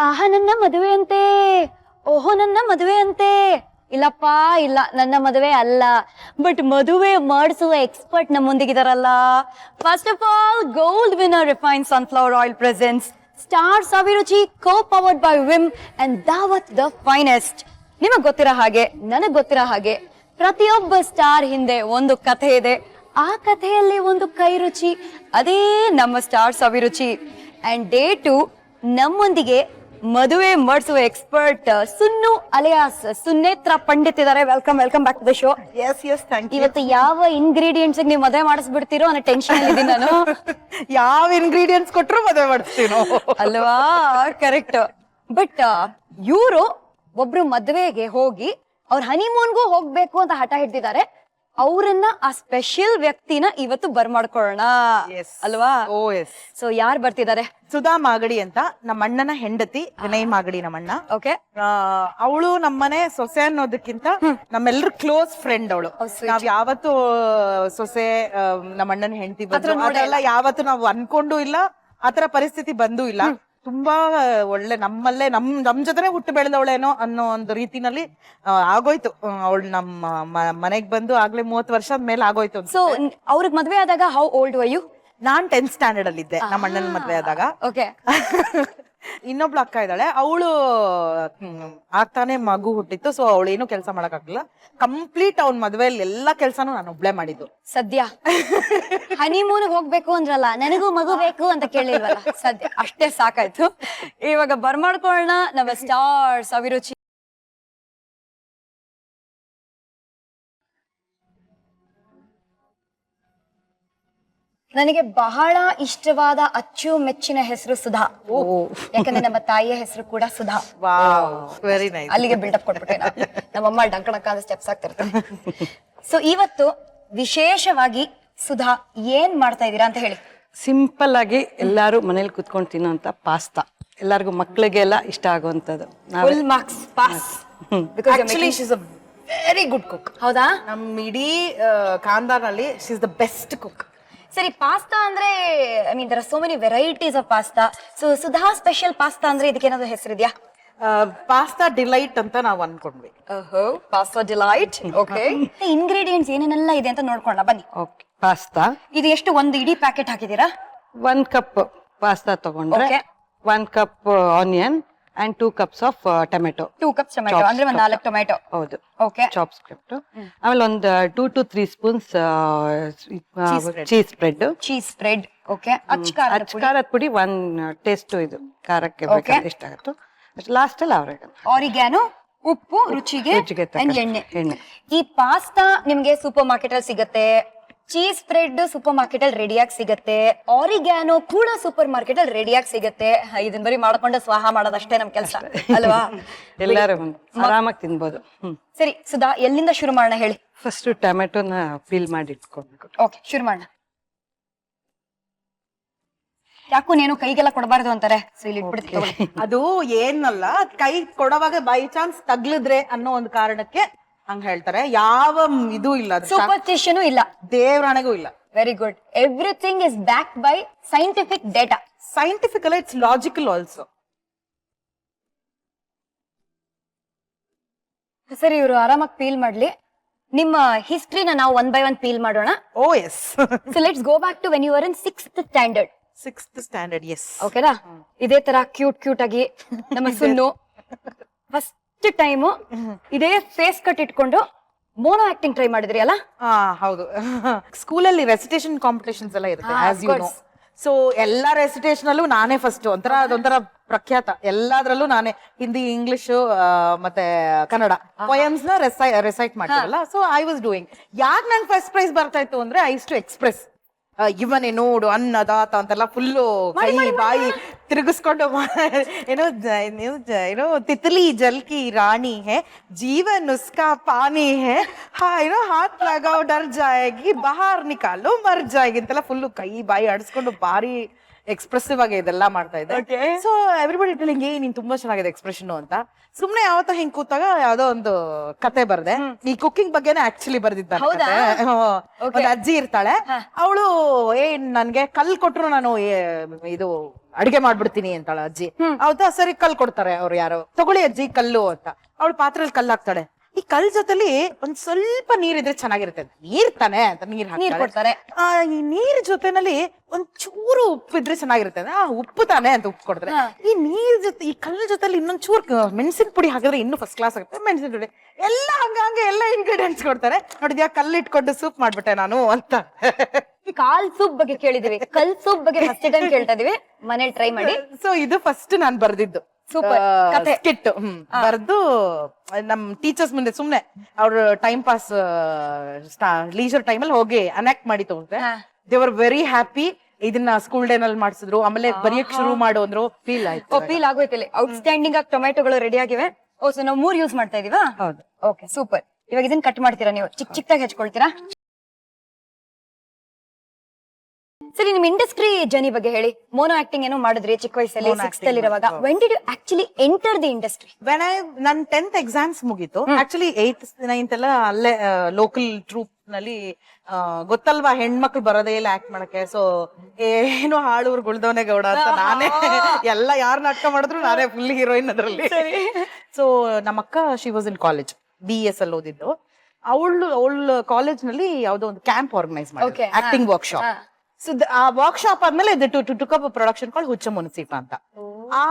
ಆಹಾ ನನ್ನ ಮದುವೆ ಅಂತೆ, ಓಹೋ ನನ್ನ ಮದುವೆ ಅಂತೆ. ಇಲ್ಲಪ್ಪ ಇಲ್ಲ, ನನ್ನ ಮದುವೆ ಅಲ್ಲ. ಬಟ್ ಮದುವೆ ಮಾಡಿಸುವ ಎಕ್ಸ್ಪರ್ಟ್ ನಮ್ಮೊಂದಿಗಿದಾರಲ್ಲ. First of all, gold winner refined sunflower oil presents star Saviruchi, co powered by Vim and Dawat the finest. ನಿಮಗ್ ಗೊತ್ತಿರೋ ಹಾಗೆ, ನನಗ್ ಗೊತ್ತಿರೋ ಹಾಗೆ, ಪ್ರತಿಯೊಬ್ಬ ಸ್ಟಾರ್ ಹಿಂದೆ ಒಂದು ಕಥೆ ಇದೆ. ಆ ಕಥೆಯಲ್ಲಿ ಒಂದು ಕೈ ರುಚಿ, ಅದೇ ನಮ್ಮ ಸ್ಟಾರ್ ಸವಿರುಚಿ. ಅಂಡ್ ಡೇ 2 ನಮ್ಮೊಂದಿಗೆ ಮದುವೆ ಮಾಡಿಸುವ ಎಕ್ಸ್ಪರ್ಟ್ ಸುನ್ನು ಅಲಿಯಾಸ್ ಸುನೇತ್ರ ಪಂಡಿತ್ ಇದಾರೆ. Welcome welcome back to the show. Yes thank you. ಇವತ್ತು ಯಾವ ಇಂಗ್ರೀಡಿಯೆಂಟ್ಸ್ ನೀವು ಮದುವೆ ಮಾಡಿಸ್ಬಿಡ್ತೀರೋ ಅನ್ನೋ ಟೆನ್ಷನ್ ಇದ್ದೀನಿ ನಾನು. ಯಾವ ಇಂಗ್ರೀಡಿಯೆಂಟ್ಸ್ ಕೊಟ್ರು ಮದುವೆ ಮಾಡಿಸ್ತೀವಿ ನಾವು, ಅಲ್ವಾ? ಕರೆಕ್ಟ್. ಬಟ್ ಇವರು ಒಬ್ರು ಮದುವೆಗೆ ಹೋಗಿ ಅವ್ರ ಹನಿಮೂನ್ಗೂ ಹೋಗ್ಬೇಕು ಅಂತ ಹಠ ಹಿಡ್ದಿದ್ದಾರೆ. ಅವ್ರನ್ನ, ಆ ಸ್ಪೆಷಲ್ ವ್ಯಕ್ತಿನ ಇವತ್ತು ಬರ್ಮಾಡ್ಕೊಳ್ಳೋಣ ಅಲ್ವಾ? ಓ ಎಸ್. ಸೊ ಯಾರು ಬರ್ತಿದ್ದಾರೆ? ಸುಧಾ ಮಾಗಡಿ ಅಂತ, ನಮ್ಮ ಅಣ್ಣನ ಹೆಂಡತಿ. ವಿನಯ್ ಮಾಗಡಿ ನಮ್ಮಣ್ಣ. ಓಕೆ. ಅವಳು ನಮ್ಮನೆ ಸೊಸೆ ಅನ್ನೋದಕ್ಕಿಂತ ನಮ್ಮೆಲ್ಲರೂ ಕ್ಲೋಸ್ ಫ್ರೆಂಡ್ ಅವಳು. ನಾವ್ ಯಾವತ್ತು ಸೊಸೆ ನಮ್ಮ ಅಣ್ಣನ ಹೆಂಡತಿ ಬಂದ್ರು ಅದೆಲ್ಲ ಯಾವತ್ತು ನಾವು ಅನ್ಕೊಂಡು ಇಲ್ಲ, ಆತರ ಪರಿಸ್ಥಿತಿ ಬಂದೂ ಇಲ್ಲ. ತುಂಬಾ ಒಳ್ಳೆ, ನಮ್ಮಲ್ಲೇ ನಮ್ ಜೊತೆನೆ ಹುಟ್ಟು ಬೆಳೆದವಳೇನೋ ಅನ್ನೋ ಒಂದು ರೀತಿನಲ್ಲಿ ಆಗೋಯ್ತು. ಅವಳು ನಮ್ಮ ಮನೆಗ್ ಬಂದು ಆಗ್ಲೇ 30 ವರ್ಷದ ಮೇಲೆ ಆಗೋಯ್ತು. ಸೊ ಅವ್ರಿಗೆ ಮದ್ವೆ ಆದಾಗ ಹೌ ಓಲ್ಡ್ ವರ್ ಯು? ನಾನ್ 10th ಸ್ಟ್ಯಾಂಡರ್ಡ್ ಅಲ್ಲಿ ಇದ್ದೆ ನಮ್ಮ ಅಣ್ಣನ ಮದ್ವೆ ಆದಾಗ. ಓಕೆ. ಇನ್ನೊಬ್ಳು ಅಕ್ಕ ಇದ್ದಾಳೆ, ಅವಳು ಆಗ್ತಾನೆ ಮಗು ಹುಟ್ಟಿತ್ತು. ಸೊ ಅವಳು ಏನು ಕೆಲಸ ಮಾಡಕ್ ಆಗ್ಲಿಲ್ಲ. ಕಂಪ್ಲೀಟ್ ಅವ್ನ ಮದ್ವೆಯಲ್ಲಿ ಎಲ್ಲಾ ಕೆಲ್ಸಾನು ನಾನು ಒಬ್ಳೆ ಮಾಡಿದ್ದು. ಸದ್ಯ ಹನಿಮೂನ್ ಹೋಗ್ಬೇಕು ಅಂದ್ರಲ್ಲ, ನನಗೂ ಮಗು ಬೇಕು ಅಂತ ಕೇಳಿಲ್ವಲ್ಲ, ಸದ್ಯ ಅಷ್ಟೇ ಸಾಕಾಯ್ತು. ಇವಾಗ ಬರ್ಮಾಡ್ಕೊಳ್ಳೋಣ ನಮ್ಮ ಸ್ಟಾರ್ ಸವಿರುಚಿ. ನನಗೆ ಬಹಳ ಇಷ್ಟವಾದ ಅಚ್ಚುಮೆಚ್ಚಿನ ಹೆಸರು ಸುಧಾ. ಯಾಕಂದ್ರೆ ನಮ್ಮ ತಾಯಿಯ ಹೆಸರು ಕೂಡ ಸುಧಾ. Very nice. ಅಲ್ಲಿಗೆ ಬಿಲ್ಡಪ್ ಕೊಟ್ಬಿಟ್ಟೆ ನಾನು. ನಮ್ಮಮ್ಮ ಡಂಕಣಕ್ಕ ಸ್ಟೆಪ್ಸ್ ಆಗ್ತಿರ್ತಾರೆ. ಸೊ ಇವತ್ತು ವಿಶೇಷವಾಗಿ ಸುಧಾ ಏನ್ ಮಾಡ್ತಾ ಇದೀರಾ ಅಂತ ಹೇಳಿ. ಸಿಂಪಲ್ ಆಗಿ ಎಲ್ಲಾರು ಮನೇಲಿ ಕುತ್ಕೊಂಡು ತಿನ್ನೋಂತ ಪಾಸ್ತಾ, ಎಲ್ಲರಿಗೂ ಮಕ್ಕಳಿಗೆಲ್ಲ ಇಷ್ಟ ಆಗುವಂತದ್ದು. Full marks pass. Actually she is a very good cook. ಹೌದಾ? ನಮ್ ಇಡೀ ಖಾನ್ದಾನಲ್ಲಿ she is the best cook. ಸರಿ, ಪಾಸ್ತಾ ಅಂದ್ರೆ I mean there are so many varieties of pasta. So Sudha special pasta ಅಂದ್ರೆ ಇದಕ್ಕೆ ಏನಾದ್ರು ಹೆಸರಿದ್ಯಾ? ಪಾಸ್ತಾ ಡಿಲೈಟ್ ಅಂತ ನಾವ್ ಅನ್ಕೊಂಡ್ವಿ. Pasta delight. ಓಕೆ. ಇಂಗ್ರೀಡಿಯೆಂಟ್ಸ್ ಏನೇನೆಲ್ಲ ಇದೆ ಅಂತ ನೋಡ್ಕೊಂಡ ಬನ್ನಿ. ಓಕೆ. ಪಾಸ್ತಾ ಇದು ಎಷ್ಟು, ಒಂದು ಇಡೀ ಪ್ಯಾಕೆಟ್ ಹಾಕಿದೀರಾ? 1 ಕಪ್ ಪಾಸ್ತಾ ತಗೊಂಡ್ರೆ 1 cup onion and 2 cups of tomato. 2 cups tomato ಅಂದ್ರೆ ಒಂದು 4 ಟೊಮೆಟೊ. ಹೌದು. ಓಕೆ. Chop script. ಆಮೇಲೆ ಒಂದು 2 to 3 spoons cheese spread. Cheese spread. Okay. ಖಾರದ ಪುಡಿ 1 ಟೇಸ್ಟ್, ಇದು ಖಾರಕ್ಕೆ ಬೇಕಾದ್ರೆ ಎಷ್ಟಾಗುತ್ತೋ ಲಾಸ್ಟ್ ಅಲ್ಲಿ ಅವ್ರಿಗೆ. ಆರಿಗ್ಯಾನೋ, ಉಪ್ಪು ರುಚಿಗೆ, ಎಣ್ಣೆ. ಈ ಪಾಸ್ತಾ ನಿಮ್ಗೆ ಸೂಪರ್ ಮಾರ್ಕೆಟ್ ಅಲ್ಲಿ ಸಿಗತ್ತೆ. ಚೀಸ್ ಸ್ಪ್ರೆಡ್ ಸೂಪರ್ ಮಾರ್ಕೆಟ್ ಅಲ್ಲಿ ರೆಡಿಯಾಗಿ ಸಿಗತ್ತೆ. ಆರಿಗ್ಯಾನೋ ಕೂಡ ಸೂಪರ್ ಮಾರ್ಕೆಟ್ ಅಲ್ಲಿ ರೆಡಿಯಾಗಿ ಸಿಗತ್ತೆ. ಇದನ್ನ ಬರೀ ಮಾಡ್ಕೊಂಡು ಸ್ವಾಹ ಮಾಡೋದಷ್ಟೇ ನಮ್ ಕೆಲಸ ಅಲ್ವಾ? ಎಲ್ಲಾರು ಆರಾಮಾಗಿ ತಿನ್ಬೋದು. ಸರಿ ಸುಧಾ, ಎಲ್ಲಿಂದ ಶುರು ಮಾಡೋಣ ಹೇಳಿ. ಫಸ್ಟ್ ಟೊಮೆಟೊನ ಪೀಲ್ ಮಾಡಿ ಇಟ್ಕೊಬೇಕು. ಓಕೆ, ಶುರು ಮಾಡೋಣ. ಯಾಕೋ ನೀನು ಕೈಗೆಲ್ಲ ಕೊಡಬಾರ್ದು ಅಂತಾರೆ. ಸೊ ಇಲ್ಲಿ ಇಟ್ಬಿಡ್ತೀವಿ. ಅದು ಏನಲ್ಲ, ಕೈ ಕೊಡುವಾಗ ಬೈ ಚಾನ್ಸ್ ತಗ್ಲಿದ್ರೆ ಅನ್ನೋ ಒಂದು ಕಾರಣಕ್ಕೆ ಹಂಗ ಹೇಳ್ತಾರೆ. ಯಾವ ಇದು ಇಲ್ಲ, ಸೂಪರ್ಸ್ಟಿಷನ್ ಇಲ್ಲ, ದೇವರಾಣೆಗೂ ಇಲ್ಲ. Very good. Everything is backed by scientific data. Scientifical, it's logical also. ಸರಿ, ಇವರು ಆರಾಮಾಗಿ ಪೀಲ್ ಮಾಡ್ಲಿ. ನಿಮ್ಮ ಹಿಸ್ಟ್ರಿನ ನಾವು 1 by 1 ಪೀಲ್ ಮಾಡೋಣ. Oh yes. So let's go back to when you are in 6th standard. 6th standard, yes. ಓಕೆನಾ? ಇದೇ ತರ ಕ್ಯೂಟ್ ಆಗಿ ನಮ್ಮ ಸುನ್ನು ಫಸ್ಟ್ ಟೈಮ್ ಇದೇ ಫೇಸ್ ಕಟ್ ಇಟ್ಕೊಂಡು ಮೋನೋ ಆಕ್ಟಿಂಗ್ ಟ್ರೈ ಮಾಡಿದ್ರಿ ಅಲ್ಲ? ಹೌದು. ಸ್ಕೂಲಲ್ಲಿ ರೆಸಿಟೇಷನ್ ಕಾಂಪಿಟೇಷನ್ಸ್ ಎಲ್ಲ ಇರುತ್ತೆ, ಆಸ್ ಯು ನೋ. ಸೊ ಎಲ್ಲಾ ರೆಸಿಟೇಷನ್ ಅಲ್ಲೂ ನಾನೇ ಫಸ್ಟ್. ಅದೊಂಥರ ಪ್ರಖ್ಯಾತ. ಎಲ್ಲಾದ್ರಲ್ಲೂ ನಾನೇ ಹಿಂದಿ, ಇಂಗ್ಲಿಷ್ ಮತ್ತೆ ಕನ್ನಡ ಪೊಯಮ್ಸ್ ನ ರೆಸೈಟ್ ಮಾಡ್ತೀರಲ್ಲ. So I was doing. ಯಾಕೆ ನಂಗೆ ಫಸ್ಟ್ ಪ್ರೈಸ್ ಬರ್ತಾ ಇತ್ತು ಅಂದ್ರೆ ಐ ಯೂಸ್ ಟು ಎಕ್ಸ್ಪ್ರೆಸ್ ಇವನೇ ನೋಡು ಅನ್ನದಾತ ಅಂತೆಲ್ಲ ಫುಲ್ಲು ಕೈ ಬಾಯಿ ತಿರುಗಿಸ್ಕೊಂಡು ಏನೋ ತಿತ್ಲಿ ಜಲ್ಕಿ ರಾಣಿ ಹೇ ಜೀವನ್ ಉಸ್ಕಾ ಪಾನಿ ಹೇ ಹಾತ್ ಲಗಾವ್ ಡರ್ ಜಾಯಗಿ ಬಹಾರ್ ನಿಕಾಲು ಮರ್ ಜಾಯಗಿ ಅಂತೆಲ್ಲ ಫುಲ್ಲು ಕೈ ಬಾಯಿ ಆಡಿಸ್ಕೊಂಡು ಭಾರಿ ಎಕ್ಸ್ಪ್ರೆಸಿವ್ ಆಗಿ ಇದೆಲ್ಲ ಮಾಡ್ತಾ ಇದ್ದೆ. ಸೊ ಎವ್ರಿಬಡಿ ಟೆಲಿಂಗ್ ನೀನ್ ತುಂಬಾ ಚೆನ್ನಾಗಿದೆ ಎಕ್ಸ್ಪ್ರೆಷನ್ ಅಂತ. ಸುಮ್ನೆ ಯಾವತ್ತ ಹಿಂಗ್ ಕೂತಾಗ ಯಾವ್ದೋ ಒಂದು ಕತೆ ಬರ್ದೆ. ಈ ಕುಕಿಂಗ್ ಬಗ್ಗೆನೇ ಆಕ್ಚುಲಿ ಬರ್ದಿದ್ದ. ಒಂದು ಅಜ್ಜಿ ಇರ್ತಾಳೆ, ಅವಳು ನನ್ಗೆ ಕಲ್ ಕೊಟ್ರು ನಾನು ಇದು ಅಡಿಗೆ ಮಾಡ್ಬಿಡ್ತೀನಿ ಅಂತಾಳ ಅಜ್ಜಿ. ಹೌದಾ, ಸರಿ ಕಲ್ ಕೊಡ್ತಾರೆ ಅವ್ರು ಯಾರೋ, ತಗೊಳ್ಳಿ ಅಜ್ಜಿ ಕಲ್ಲು ಅಂತ. ಅವಳು ಪಾತ್ರೆಯಲ್ಲಿ ಕಲ್ಲು ಹಾಕ್ತಾಳೆ. ಈ ಕಲ್ ಜೊತೆಲಿ ಒಂದ್ ಸ್ವಲ್ಪ ನೀರಿದ್ರೆ ಚೆನ್ನಾಗಿರುತ್ತೆ. ನೀರ್ ತಾನೆ ಅಂತ ನೀರ್ ಕೊಡ್ತಾರೆ. ಈ ನೀರ್ ಜೊತೆನಲ್ಲಿ ಒಂದ್ ಚೂರು ಉಪ್ಪು ಇದ್ರೆ ಚೆನ್ನಾಗಿರುತ್ತೆ. ಉಪ್ಪು ತಾನೆ ಅಂತ ಉಪ್ಪು ಕೊಡ್ತಾರೆ. ಈ ನೀರ್ ಜೊತೆ ಈ ಕಲ್ ಜೊತೆಲಿ ಇನ್ನೊಂದ್ ಚೂರು ಮೆಣಸಿನ ಪುಡಿ ಹಾಕಿದ್ರೆ ಇನ್ನೂ ಫಸ್ಟ್ ಕ್ಲಾಸ್ ಆಗುತ್ತೆ. ಮೆಣಸಿನ ಪುಡಿ ಎಲ್ಲ ಹಂಗೆ ಎಲ್ಲ ಇಂಗ್ರೀಡಿಯೆಂಟ್ಸ್ ಕೊಡ್ತಾರೆ. ನೋಡಿದ್ಯಾ, ಕಲ್ಲು ಇಟ್ಕೊಂಡು ಸೂಪ್ ಮಾಡ್ಬಿಟ್ಟೆ ನಾನು ಅಂತ. ಕಾಲ್ ಸೂಪ್ ಬಗ್ಗೆ ಕೇಳಿದೀವಿ, ಕಲ್ ಸೂಪ್ ಬಗ್ಗೆ ಫಸ್ಟ್ ಟೈಮ್ ಕೇಳ್ತಾ ಇದೀವಿ. ಮನೇಲಿ ಟ್ರೈ ಮಾಡಿ. ಸೊ ಇದು ಫಸ್ಟ್ ನಾನ್ ಬರ್ದಿದ್ದು ಸೂಪರ್ ಕತೆ ಸ್ಕಿಟ್. ಬರ್ದು ನಮ್ ಟೀಚರ್ಸ್ ಮುಂದೆ ಸುಮ್ನೆ ಅವ್ರ ಟೈಮ್ ಪಾಸ್ ಲೀಜರ್ ಟೈಮ್ ಅಲ್ಲಿ ಹೋಗಿ ಅನಾಕ್ಟ್ ಮಾಡಿ ತಗೊಂಡ್ರೆ ದೇ ವರ್ ವೆರಿ ಹ್ಯಾಪಿ. ಇದನ್ನ ಸ್ಕೂಲ್ ಡೇ ನಲ್ಲಿ ಮಾಡಿಸಿದ್ರು. ಆಮೇಲೆ ಬರೆಯಕ್ ಶುರು ಮಾಡು ಅಂದ್ರು. ಫೀಲ್ ಆಯ್ತು, ಫೀಲ್ ಆಗೋಯ್ತಿಲ್ಲ. ಔಟ್ಸ್ಟ್ಯಾಂಡಿಂಗ್ ಆಗಿ ಟೊಮೆಟೊಗಳು ರೆಡಿ ಆಗಿವೆ. ಓ, ಸೊ ನಾವು 3 ಯೂಸ್ ಮಾಡ್ತಾ ಇದೀವಾ? ಹೌದು. Okay, super. ಇವಾಗ ಇದನ್ನ ಕಟ್ ಮಾಡ್ತೀರಾ ನೀವು? ಚಿಕ್ಕದಾಗಿ ಹೆಚ್ಕೊಳ್ತೀರಾ? ಸರಿ, ನಿಮ್ ಇಂಡಸ್ಟ್ರಿ ಜರ್ನಿ ಬಗ್ಗೆ ಹೇಳಿ. ಮೋನೋ ಆಕ್ಟಿಂಗ್ ಏನೋ ಮಾಡಿದ್ರಿ ಚಿಕ್ಕ ವಯಸ್ಸಲ್ಲಿ, 6th ಅಲ್ಲಿ ಇರುವಾಗ. When did you actually enter the industry? ನನ್ 10th ಎಕ್ಸಾಮ್ಸ್ ಮುಗೀತು. ಆಕ್ಚುಲಿ 8th 9th ಎಲ್ಲ ಅಲ್ಲೇ ಲೋಕಲ್ ಟ್ರೂಪ್ ನಲ್ಲಿ ಗೊತ್ತಲ್ವಾ, ಹೆಣ್ಮಕ್ಳು ಬರೋದೇ ಇಲ್ಲ ಆಕ್ಟ್ ಮಾಡಕ್ಕೆ. ಸೊ ಏನು ಹಾಳೂರ್ ಗುಳ್ದವನೆ ಗೌಡ ಅಂತ ನಾನೇ ಎಲ್ಲ ಯಾರು ನಾಟಕ ಮಾಡಿದ್ರು ನಾನೇ ಫುಲ್ ಹೀರೋಯಿನ್ ಅದ್ರಲ್ಲಿ. ಸೊ ನಮ್ಮಕ್ಕ she was in college, BS ಅಲ್ಲಿ ಓದಿದ್ದು. ಅವಳು ಕಾಲೇಜ್ ನಲ್ಲಿ ಯಾವ್ದೋ ಒಂದು ಕ್ಯಾಂಪ್ ಆರ್ಗನೈಸ್ ಮಾಡಿ, ಆಕ್ಟಿಂಗ್ ವರ್ಕ್ಶಾಪ್. ಸೊ ಆ ವರ್ಕ್ಶಾಪ್ ಆದ್ಮೇಲೆ ಟುಕ್ ಅಪ್ ಪ್ರೊಡಕ್ಷನ್ ಕಾಲ್ ಹುಚ್ಚ ಮುನ್ಸೀಪ ಅಂತ. ಆ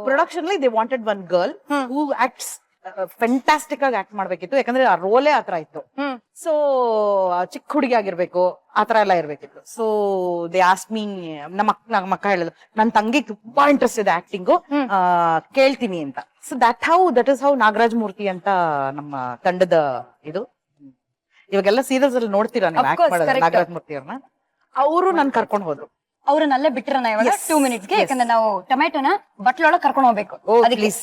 production they wanted one girl who acts fantastic ಆಗಿ ಆಕ್ಟ್ ಮಾಡ್ಬೇಕಿತ್ತು. ಯಾಕಂದ್ರೆ ಆ ರೋಲೇ ಆತರ ಇತ್ತು. ಸೊ ಚಿಕ್ಕ ಹುಡುಗಿ ಆಗಿರ್ಬೇಕು, ಆತರ ಎಲ್ಲ ಇರ್ಬೇಕಿತ್ತು. ಸೊ ದೇ ಆಸ್ಕ್ ಮೀ, ನಮ್ಮ ಅಕ್ಕ ಹೇಳಿದ್ರು ನನ್ ತಂಗಿಗೆ ತುಂಬಾ ಇಂಟ್ರೆಸ್ಟ್ ಇದೆ ಆಕ್ಟಿಂಗು, ಕೇಳ್ತೀನಿ ಅಂತ. So that is how Nagaraj Murthy ಅಂತ ನಮ್ಮ ತಂಡದ ಇದು. ಇವಾಗೆಲ್ಲ ಸೀರಿಯಲ್ಸ್ ಅಲ್ಲಿ ನೋಡ್ತೀರಾ ನೀವು ಆಕ್ಟ್ ಮಾಡೋದು ನಾಗರಾಜ್ ಮೂರ್ತಿ ಅವ್ರನ್ನ. ಅವರು ನನ್ ಕರ್ಕೊಂಡ್ ಹೋದ್ರು. ಅವ್ರನ್ನಲ್ಲೇ ಬಿಟ್ಟಿರೋಣ ಇವಾಗ 2 ಮಿನಿಟ್ಸ್ಗೆ. ಯಾಕಂದ್ರೆ ನಾವು ಟೊಮೆಟೊನ ಬಟ್ಲೊಳಗೆ ಕರ್ಕೊಂಡು ಹೋಗ್ಬೇಕು. ಪ್ಲೀಸ್.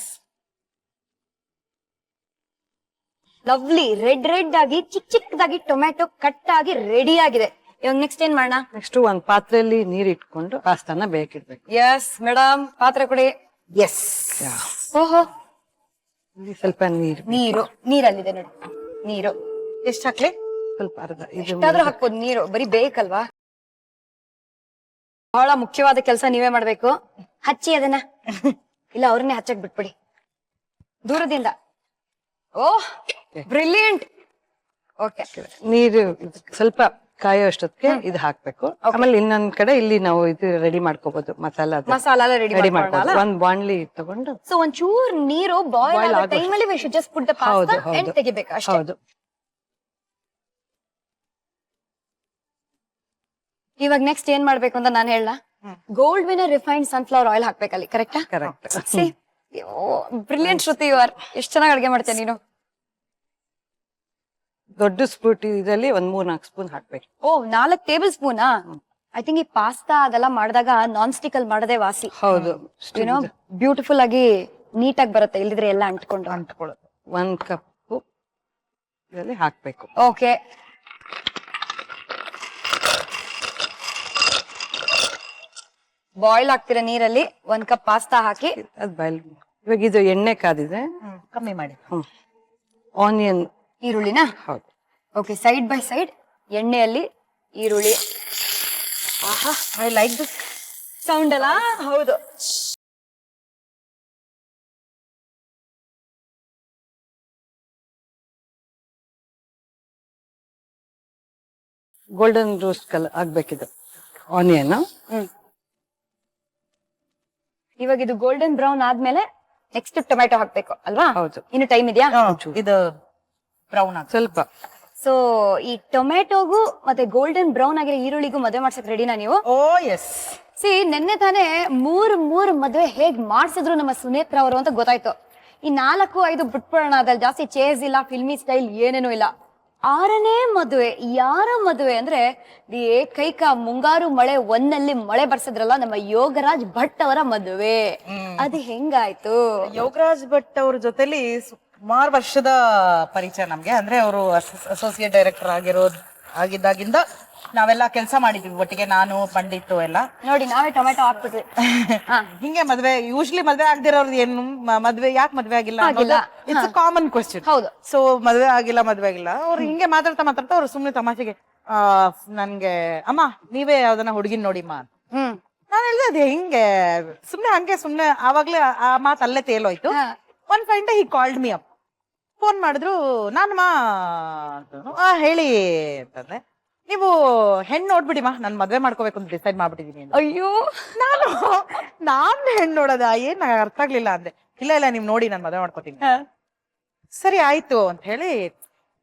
ಲವ್ಲಿ ರೆಡ್ ಆಗಿ ಚಿಕ್ಕದಾಗಿ ಟೊಮೆಟೊ ಕಟ್ ಆಗಿ ರೆಡಿ ಆಗಿದೆ. ಇವಾಗ ನೆಕ್ಸ್ಟ್ ಏನ್ ಮಾಡೋಣ? ನೆಕ್ಸ್ಟ್ ಒಂದ್ ಪಾತ್ರೆಯಲ್ಲಿ ನೀರ್ ಇಟ್ಕೊಂಡು ಪಾಸ್ತಾನ ಬೇಕಿಡ್ಬೇಕು. ಎಸ್ ಮೇಡಮ್, ಪಾತ್ರೆ ಕೊಡಿ. ಎಸ್. ಓಹೋ, ಸ್ವಲ್ಪ ನೀರಲ್ಲಿದೆ ನೋಡಿ. ನೀರು ಎಷ್ಟ್ ಹಾಕ್ಲಿ? ಸ್ವಲ್ಪ ಅರ್ಧ. ಎಷ್ಟಾದ್ರೂ ಹಾಕ್ಬೋದು ನೀರು, ಬರೀ ಬೇಕಲ್ವಾ? ಬಹಳ ಮುಖ್ಯವಾದ ಕೆಲಸ ನೀವೇ ಮಾಡ್ಬೇಕು. ಹಚ್ಚಿ ಅದನ್ನ. ಇಲ್ಲ, ಅವ್ರನ್ನೇ ಹಚ್ಚಕ್ ಬಿಟ್ಬಿಡಿ ದೂರದಿಂದ. ಓಹ್, ಬ್ರಿಲಿಯಂಟ್. ಓಕೆ, ನೀರು ಸ್ವಲ್ಪ ಕಾಯೋ ಅಷ್ಟೊತ್ತಿಗೆ ಇದು ಹಾಕ್ಬೇಕು. ಆಮೇಲೆ ಇನ್ನೊಂದ್ ಕಡೆ ಇಲ್ಲಿ ನಾವು ಇದು ರೆಡಿ ಮಾಡ್ಕೋಬಹುದು, ಮಸಾಲ ರೆಡಿ ಮಾಡ್ಕೋಬಹುದು. ಒಂದ್ ಬಾಣ್ಲಿ ತಗೊಂಡು ಸೊ ಒಂಚೂರ್ ನೀರು ಬಾಯ್ಲ್ ಆಗೋ ಟೈಮಲ್ಲಿ we should just put the pasta and ತೆಗಿಬೇಕು ಅಷ್ಟೇ. ಹೌದು. ಇವಾಗ ನೆಕ್ಸ್ಟ್ ಏನ್ ಮಾಡ್ಬೇಕು ಅಂತ ನಾನು ಹೇಳ. Gold winner refined sunflower oil ಹಾಕ್ಬೇಕಲ್ಲಿ. ಕರೆಕ್ಟಾ? Correct. Brilliant Shruti, you are. ಎಷ್ಟ್ ಚೆನ್ನಾಗಿ ಅಡ್ಗೆ ಮಾಡ್ತೇನೆ ನೀನು. ದೊಡ್ಡ ಸ್ಪೂನ್ ಇದರಲ್ಲಿ ಒಂದ್ 3-4 ಸ್ಪೂನ್ ಹಾಕ್ಬೇಕು. ಓ, 4 ಟೇಬಲ್ ಸ್ಪೂನಾ? ಐ ಥಿಂಕ್ ಈ ಪಾಸ್ತಾ ಅದೆಲ್ಲ ಮಾಡಿದಾಗ ನಾನ್ ಸ್ಟಿಕ್ ಅಲ್ಲಿ ಮಾಡದೆ ವಾಸಿ. ಹೌದು. ಯುನೋ ಬ್ಯೂಟಿಫುಲ್ ಆಗಿ ನೀಟಾಗಿ ಬರುತ್ತೆ. ಇಲ್ಲಿದ್ರೆ ಎಲ್ಲ ಅಂಟ್ಕೊಳ್ಳೋದು. 1 ಕಪ್ ಇದರಲ್ಲಿ ಹಾಕ್ಬೇಕು. ಓಕೆ, ಬಾಯ್ಲ್ ಆಗ್ತಿರೋ ನೀರಲ್ಲಿ 1 ಕಪ್ ಪಾಸ್ತಾ ಹಾಕಿ ಅದ್ ಬಾಯ್ಲ್. ಇವಾಗ ಇದು ಎಣ್ಣೆ ಕಾದಿದೆ, ಕಮ್ಮಿ ಮಾಡಿ. ಆನಿಯನ್, ಈರುಳ್ಳಿನ. ಹೌದು. ಓಕೆ, ಸೈಡ್ ಬೈ ಸೈಡ್ ಎಣ್ಣೆಯಲ್ಲಿ ಈರುಳ್ಳಿ. ಆಹಾ, ಐ ಲೈಕ್ ದಿಸ್ ಸೌಂಡ್ ಅಲ್ಲ? ಹೌದು. ಗೋಲ್ಡನ್ ರೋಸ್ಟ್ ಕಲರ್ ಆಗ್ಬೇಕಿದು ಆನಿಯನ್. ಇವಾಗ ಇದು ಗೋಲ್ಡನ್ ಬ್ರೌನ್ ಆದ್ಮೇಲೆ ನೆಕ್ಸ್ಟ್ ಟೊಮೆಟೊ ಹಾಕ್ಬೇಕು ಅಲ್ವಾ? ಹೌದು. ಇನ್ನು ಟೈಮ್ ಇದೆಯಾ? ಇದು ಬ್ರೌನ್ ಸ್ವಲ್ಪ. ಸೊ ಈ ಟೊಮೆಟೊಗೂ ಮತ್ತೆ ಗೋಲ್ಡನ್ ಬ್ರೌನ್ ಆಗಿರೋ ಈರುಳ್ಳಿಗೂ ಮದುವೆ ಮಾಡ್ಸಕ್ ರೆಡಿನಾ ನೀವು? ಓ ಎಸ್. ಸಿ, ನೆನ್ನೆ ತಾನೇ ಮೂರ್ ಮದುವೆ ಹೇಗ್ ಮಾಡ್ಸಿದ್ರು ನಮ್ಮ ಸುನೇತ್ರ ಅವರು ಅಂತ ಗೊತ್ತಾಯ್ತು. ಈ 4-5 ಬಿಟ್ಬಿಡೋಣ, ಅದ್ರಲ್ಲಿ ಜಾಸ್ತಿ ಚೇಸ್ ಇಲ್ಲ, ಫಿಲ್ಮಿ ಸ್ಟೈಲ್ ಏನೇನೂ ಇಲ್ಲ. 6ನೇ ಮದುವೆ. ಯಾರ ಮದುವೆ ಅಂದ್ರೆ ದಿ ಏಕೈಕ ಮುಂಗಾರು ಮಳೆ 1ನಲ್ಲಿ ಮಳೆ ಬರ್ಸಿದ್ರಲ್ಲ, ನಮ್ಮ ಯೋಗರಾಜ್ ಭಟ್ ಅವರ ಮದುವೆ. ಅದು ಹೆಂಗಾಯ್ತು? ಯೋಗರಾಜ್ ಭಟ್ ಅವ್ರ ಜೊತೆಲಿ ಸುಮಾರು ವರ್ಷದ ಪರಿಚಯ ನಮ್ಗೆ. ಅಂದ್ರೆ ಅವರು ಅಸೋಸಿಯೇಟ್ ಡೈರೆಕ್ಟರ್ ಆಗಿದ್ದಾಗಿಂದ ನಾವೆಲ್ಲ ಕೆಲಸ ಮಾಡಿದ್ವಿ ಒಟ್ಟಿಗೆ, ನಾನು ಪಂಡಿತ್ ಎಲ್ಲ. ನೋಡಿ, ನಾವೇ ಟೊಮೆಟೊ ಹಾಕ್ಬಿಟ್ವಿ. ಹಿಂಗೆ ಮದ್ವೆ, ಯೂಶ್ವಲಿ ಮದ್ವೆ ಆಗ್ದಿರೋರ್ದು ಏನು ಮದ್ವೆ ಯಾಕೆ ಮದ್ವೆ ಆಗಿಲ್ಲ, ಇಟ್ಸ್ ಅ ಕಾಮನ್ ಕ್ವೆಶ್ಚನ್. ಹೌದು. ಸೊ ಮದ್ವೆ ಆಗಿಲ್ಲ ಅವ್ರು ಹಿಂಗೆ ಮಾತಾಡ್ತಾ ಅವ್ರು ಸುಮ್ನೆ ತಮಾಷೆಗೆ ನನ್ಗೆ ಅಮ್ಮ ನೀವೇ ಯಾವ್ದನ್ನ ಹುಡುಗಿನ ನೋಡಿಮ್ಮ. ನಾನೇ ಹೇಳ್ದೆ ಅದ್ ಹೆಂಗೆ ಸುಮ್ನೆ ಆವಾಗ್ಲೇ ಆ ಮಾತು ಅಲ್ಲೇ ತೇಲೋಯ್ತು. One fine day he called me up, phone ಮಾಡಿದ್ರು. ನಾನಮ್ಮ ಅಂತಂದ್ರು. ಹೇಳಿ ಅಂತಂದೆ. ನೀವು ಹೆಣ್ಣು ನೋಡ್ಬಿಡಿಮಾ, ನಾನು ಮದ್ವೆ ಮಾಡ್ಕೋಬೇಕು ಅಂತ ಡಿಸೈಡ್ ಮಾಡ್ಬಿಟ್ಟಿದೀನಿ ಅಂತ. ಅಯ್ಯೋ ನಾನು ಹೆಣ್ಣು ನೋಡೋದ ಏನ್ ನಂಗೆ ಅರ್ಥ ಆಗ್ಲಿಲ್ಲ ಅಂದೆ. ಇಲ್ಲ ನೀವ್ ನೋಡಿ ನಾನು ಮದ್ವೆ ಮಾಡ್ಕೋತೀನಿ. ಸರಿ ಆಯ್ತು ಅಂತ ಹೇಳಿ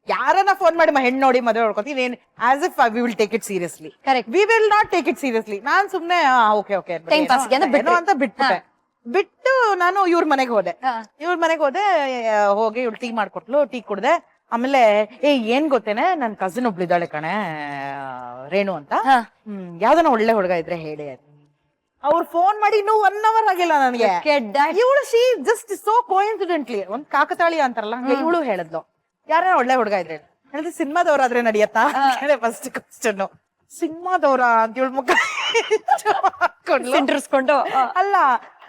ಯಾರನ್ನ ಫೋನ್ ಮಾಡಿ ಹೆಣ್ಣು ನೋಡಿ ಮದ್ವೆ ಮಾಡ್ಕೋತೀನಿ, ಏನ್ as if we will take it seriously. Correct. We will not take it seriously. ನಾನ್ ಸುಮ್ನೆ ಓಕೆ Time pass ಗೆ ಅಂತ ಬಿಟ್ಬಿಟ್ಟೆ. ಬಿಟ್ಟು ನಾನು ಇವ್ರ ಮನೆಗೆ ಹೋದೆ. ಹೋಗಿ ಇವ್ಳು ಟೀ ಮಾಡ್ಕೊಟ್ಲು, ಟೀ ಕುಡ್ದೆ. ಆಮೇಲೆ ಏನ್ ಗೊತ್ತೇನೆ, ನನ್ ಕಸಿನ್ ಒಬ್ಳಿದ್ದಾಳೆ ಕಣೆ, ರೇಣು ಅಂತ, ಯಾವ್ದನ ಒಳ್ಳೆ ಹುಡುಗ ಇದ್ರೆ ಹೇಳಿ. ಅವ್ರು ಫೋನ್ ಮಾಡಿ ಇನ್ನೂ 1 hour ಆಗಿಲ್ಲ ನನಗೆ. ಇವಳು ಶಿ ಜಸ್ಟ್ ಸೋ ಕೋಇನ್ಸಿಡೆಂಟ್ಲಿ, ಒಂದ್ ಕಾಕತಾಳಿ ಅಂತಾರಲ್ಲ ಹಂಗೆ ಇವಳು ಹೇಳಿದ್ಲು, ಯಾರ ಒಳ್ಳೆ ಹುಡುಗ ಇದ್ರೆ ಹೇಳಿದ್ರೆ ಸಿನಿಮಾದವ್ರಾದ್ರೆ ನಡಿಯತ್ತಾ ಫಸ್ಟ್ ಕ್ವಶನ್. ಸಿನಿಮಾದವ್ರ ಅಂತ ಇವಳು ಮುಖ ಸಿಂಡ್ರಿಸ್ಕೊಂಡು ಅಲ್ಲ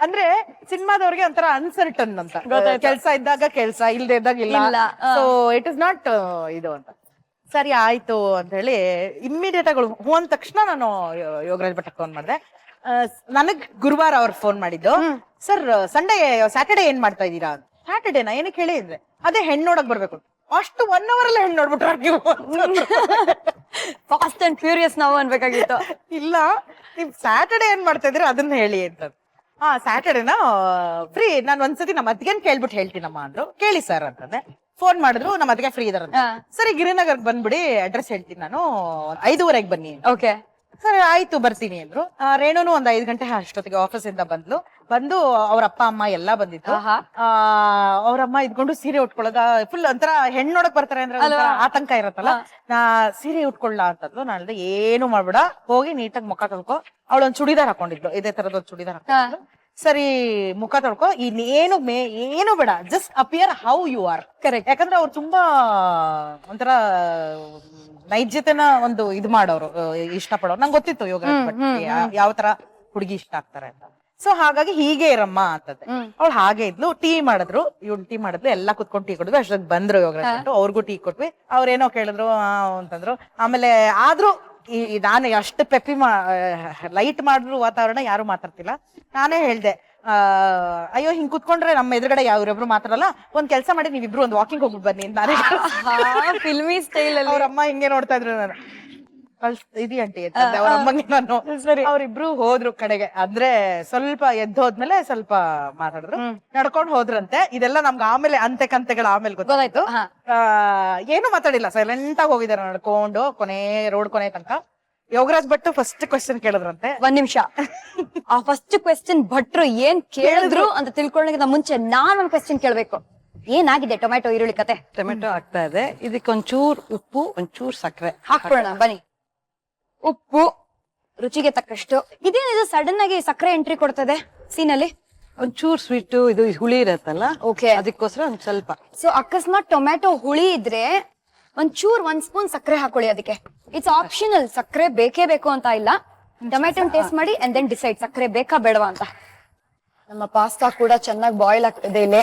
ಅಂದ್ರೆ ಸಿನಿಮಾದವ್ರಿಗೆ ಒಂಥರ ಅನ್ಸರ್ಟನ್ ಅಂತ, ಕೆಲ್ಸ ಇದ್ದಾಗ ಕೆಲ್ಸ, ಇಲ್ದೇ ಇದ್ದಾಗ ಇಲ್ಲ. ಸೊ ಇಟ್ ಇಸ್ ನಾಟ್ ಇದು ಅಂತ. ಸರಿ ಆಯ್ತು ಅಂತ ಹೇಳಿ ಇಮ್ಮಿಡಿಯೇಟ್ ಆಗಿ ಹೂ ಅಂದ ತಕ್ಷಣ ನಾನು ಯೋಗರಾಜ್ ಭಟ್ಟಕ್ಕೆ ಫೋನ್ ಮಾಡಿದೆ. ನನಗ್ ಗುರುವಾರ ಅವ್ರು ಫೋನ್ ಮಾಡಿದ್ದು, ಸರ್ ಸ್ಯಾಟರ್ಡೆ ಏನ್ ಮಾಡ್ತಾ ಇದ್ದೀರಾ? ಸ್ಯಾಟರ್ಡೇನಾ ಏನಕ್ಕೆ ಹೇಳಿ ಅಂದ್ರೆ, ಅದೇ ಹೆಣ್ಣು ನೋಡಕ್ ಬರ್ಬೇಕು. ಅಷ್ಟು 1 hour ಅಲ್ಲೇ ಹೆಣ್ಣು ನೋಡ್ಬಿಟ್ರ ನೀವು. ಫಾಸ್ಟ್ ಅಂಡ್ ಫ್ಯೂರಿಯಸ್ ನಾವು ಅನ್ಬೇಕಾಗಿತ್ತು. ಇಲ್ಲ ನೀವ್ ಸ್ಯಾಟರ್ಡೆ ಏನ್ ಮಾಡ್ತಾ ಇದ್ದೀರಾ ಅದನ್ನ ಹೇಳಿ ಅಂತ. ಸ್ಯಾಟರ್ಡೇನಾ ಫ್ರೀ, ನಾನ್ ಒಂದ್ಸತಿ ನಮ್ಮ ಅತ್ತಿಗೆನ್ ಕೇಳ್ಬಿಟ್ಟು ಹೇಳ್ತೀನಮ್ಮ ಅಂದ್ರು. ಕೇಳಿ ಸರ್ ಅಂತಂದೆ. ಫೋನ್ ಮಾಡಿದ್ರು, ನಮ್ಮ ಅತ್ತಿಗೆ ಫ್ರೀ ಇದಾರಂತ. ಸರಿ ಗಿರಿನಗರ್ ಬಂದ್ಬಿಡಿ, ಅಡ್ರೆಸ್ ಹೇಳ್ತೀನಿ ನಾನು, 5:15 ಬನ್ನಿ. ಓಕೆ ಸರಿ ಆಯ್ತು ಬರ್ತೀನಿ ಅಂದ್ರು. ರೇಣುನು ಒಂದ್ 5 ಗಂಟೆ ಅಷ್ಟೊತ್ತಿಗೆ ಆಫೀಸ್ ಇಂದ ಬಂದು ಅವ್ರ ಅಪ್ಪ ಅಮ್ಮ ಎಲ್ಲಾ ಬಂದಿತ್ತು. ಅವ್ರಮ್ಮ ಇದ್ಕೊಂಡು ಸೀರೆ ಉಟ್ಕೊಳ್ಳೋದ ಫುಲ್ ಒಂಥರ ಹೆಣ್ಣು ನೋಡಕ್ ಬರ್ತಾರೆ ಅಂದ್ರೆ ಆತಂಕ ಇರತ್ತಲ್ಲ. ನಾ ಸೀರೆ ಉಟ್ಕೊಳ್ಳ ಅಂತಂದ್ಲು. ನಾನು ಹೇಳ್ದೆ ಏನು ಮಾಡ್ಬೇಡ, ಹೋಗಿ ನೀಟಾಗಿ ಮುಖ ತೊಳ್ಕೊ. ಅವಳೊಂದ್ ಚೂಡಿದಾರ್ ಹಾಕೊಂಡಿದ್ಲು, ಇದೇ ತರದ್ ಒಂದ್ ಚೂಡಿದಾರ್ ಹಾಕೊಂಡಿದ್ಲು. ಸರಿ ಮುಖ ತೊಳ್ಕೊ, ಏನು ಬೇಡ, just appear how you are. Correct. ಯಾಕಂದ್ರೆ ಅವ್ರು ತುಂಬಾ ಒಂಥರ ನೈಜತೆನ ಒಂದು ಇದು ಮಾಡೋರು, ಇಷ್ಟಪಡೋರು. ನಂಗೆ ಗೊತ್ತಿತ್ತು ಯೋಗರಾಜ್ ಭಟ್ ಯಾವ ತರ ಹುಡುಗಿ ಇಷ್ಟ ಆಗ್ತಾರೆ ಅಂತ. ಸೊ ಹಾಗಾಗಿ ಹೀಗೆ ಇರಮ್ಮ ಅಂತಂದೆ. ಅವ್ಳು ಹಾಗೆ ಇದ್ಲು. ಟೀ ಮಾಡಿದ್ರು, ಇವ್ಳು ಟೀ ಮಾಡಿದ್ಲು, ಎಲ್ಲಾ ಕುತ್ಕೊಂಡು ಟೀ ಕೊಡ್ವಿ. ಅಷ್ಟೊಂದು ಬಂದ್ರು ಯೋಗರಾಜ್ ಭಟ್, ಅವ್ರಿಗೂ ಟೀ ಕೊಟ್ವಿ. ಅವ್ರೇನೋ ಕೇಳಿದ್ರು ಅಂತಂದ್ರು. ಆಮೇಲೆ ಆದ್ರೂ ನಾನು ಅಷ್ಟು ಪೆಪ್ಪಿ ಲೈಟ್ ಮಾಡಿದ್ರು ವಾತಾವರಣ, ಯಾರು ಮಾತಾಡ್ತಿಲ್ಲ. ನಾನೇ ಹೇಳ್ದೆ, ಅಯ್ಯೋ ಹಿಂಗ್ ಕುತ್ಕೊಂಡ್ರೆ ನಮ್ಮ ಎದುರುಗಡೆ ಯಾವ್ರೊಬ್ರು ಮಾತಾಡಲ್ಲ, ಒಂದ್ ಕೆಲಸ ಮಾಡಿ ನೀವಿಬ್ರು ಒಂದ್ ವಾಕಿಂಗ್ ಹೋಗ್ಬಿಟ್ಟು ಬನ್ನಿ ಅಂತ ನಾನೇ. ಫಿಲ್ಮಿ ಸ್ಟೈಲ್ ಅಲ್ಲಿ ಅವ್ರಮ್ಮ ಹಿಂಗೆ ನೋಡ್ತಾ ಇದ್ರು. ನಾನು ಇದೀ ಆಂಟಿ ಅವ್ರ ಅಮ್ಮಂಗೆ ನಾನು. ಅವ್ರಿಬ್ರು ಹೋದ್ರು ಕಡೆಗೆ. ಅಂದ್ರೆ ಸ್ವಲ್ಪ ಎದ್ದೋದ್ಮೇಲೆ ಸ್ವಲ್ಪ ಮಾತಾಡಿದ್ರು, ನಡ್ಕೊಂಡ್ ಹೋದ್ರಂತೆ. ಇದೆಲ್ಲ ನಮ್ಗೆ ಆಮೇಲೆ ಅಂತೆಕಂತೆಗಳ ಆಮೇಲೆ ಗೊತ್ತಾಯ್ತು. ಏನು ಮಾತಾಡಿಲ್ಲ, ಸೈಲೆಂಟ್ ಆಗಿ ಹೋಗಿದಾರೆ ನಡ್ಕೊಂಡು ರೋಡ್ ಕೊನೆ ತನಕ. ಯೋಗರಾಜ್ ಭಟ್ ಫಸ್ಟ್ ಕ್ವೆಶ್ಚನ್ ಕೇಳಿದ್ರಂತೆ. 1 ನಿಮಿಷ. ಆ ಫಸ್ಟ್ ಕ್ವೆಶ್ಚನ್ ಭಟ್ರು ಏನ್ ಕೇಳಿದ್ರು ಅಂತ ತಿಳ್ಕೊಳ್ಳೋದಕ್ಕಿಂತ ಮುಂಚೆ ನಾನ್ ಒಂದ್ ಕ್ವೆಶ್ಚನ್ ಕೇಳ್ಬೇಕು. ಏನಾಗಿದೆ ಟೊಮ್ಯಾಟೊ ಈರುಳ್ಳಿ ಕತೆ? ಟೊಮೆಟೊ ಆಗ್ತಾ ಇದೆ, ಇದಕ್ಕೆ ಒಂಚೂರ್ ಉಪ್ಪು, ಒಂಚೂರ್ ಸಕ್ಕರೆ ಹಾಕೋಣ ಬನ್ನಿ. ಉಪ್ಪು, ರುಚಿಗೆ ತಕ್ಕಷ್ಟು. ಇದೇನಿದು ಸಡನ್ ಆಗಿ ಸಕ್ಕರೆ ಎಂಟ್ರಿ ಕೊಡ್ತದೆ ಸೀನಲ್ಲಿ? ಒಂಚೂರ್ ಸ್ವೀಟು, ಇದು ಹುಳಿ ಇರತ್ತಲ್ಲ, ಓಕೆ, ಅದಕ್ಕೋಸ್ಕರ ಒಂದ್ ಸ್ವಲ್ಪ. ಸೊ ಅಕಸ್ಮಾತ್ ಟೊಮ್ಯಾಟೊ ಹುಳಿ ಇದ್ರೆ ಒಂಚೂರ್ 1 ಸ್ಪೂನ್ ಸಕ್ಕರೆ ಹಾಕೊಳ್ಳಿ ಅದಕ್ಕೆ. ಇಟ್ಸ್ ಆಪ್ಷನಲ್, ಸಕ್ಕರೆ ಬೇಕೇ ಬೇಕು ಅಂತ ಇಲ್ಲ. ಟೊಮ್ಯಾಟೊ ಟೇಸ್ಟ್ ಮಾಡಿ ಅಂಡ್ ದೆನ್ ಡಿಸೈಡ್ ಸಕ್ಕರೆ ಬೇಕಾ ಬೇಡವಾ ಅಂತ. ನಮ್ಮ ಪಾಸ್ತಾ ಕೂಡ ಚೆನ್ನಾಗಿ ಬಾಯ್ಲ್ ಆಗ್ತದೆ ಇಲ್ಲಿ.